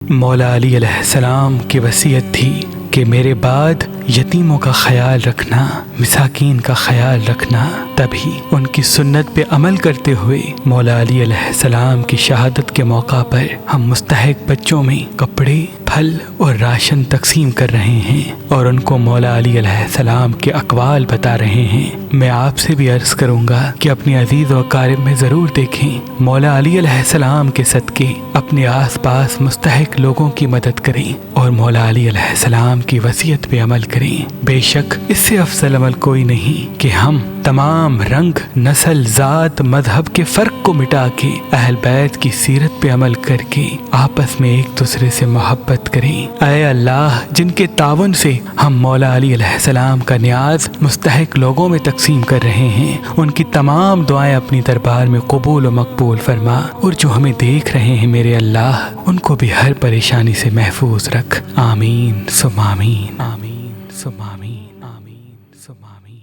مولا علی علیہ السلام کی وصیت تھی کہ میرے بعد یتیموں کا خیال رکھنا، مساکین کا خیال رکھنا، تبھی ان کی سنت پہ عمل کرتے ہوئے مولا علی علیہ السلام کی شہادت کے موقع پر ہم مستحق بچوں میں کپڑے، پھل اور راشن تقسیم کر رہے ہیں اور ان کو مولا علی علیہ السلام کے اقوال بتا رہے ہیں۔ میں آپ سے بھی عرض کروں گا کہ اپنے عزیز و اقارب میں ضرور دیکھیں، مولا علی علیہ السلام کے صدقے اپنے آس پاس مستحق لوگوں کی مدد کریں اور مولا علی علیہ السلام کی وصیت پہ عمل کریں۔ بے شک اس سے افضل عمل کوئی نہیں کہ ہم تمام رنگ، نسل، ذات، مذہب کے فرق کو مٹا کے اہل بیت کی سیرت پہ عمل کر کے آپس میں ایک دوسرے سے محبت کریں۔ اے اللہ، جن کے تعاون سے ہم مولا علی علیہ السلام کا نیاز مستحق لوگوں میں تقسیم کر رہے ہیں، ان کی تمام دعائیں اپنی دربار میں قبول و مقبول فرما، اور جو ہمیں دیکھ رہے ہیں میرے اللہ، ان کو بھی ہر پریشانی سے محفوظ رکھ۔ آمین ثم آمین، آمین ثم آمین، آمین ثم آمین۔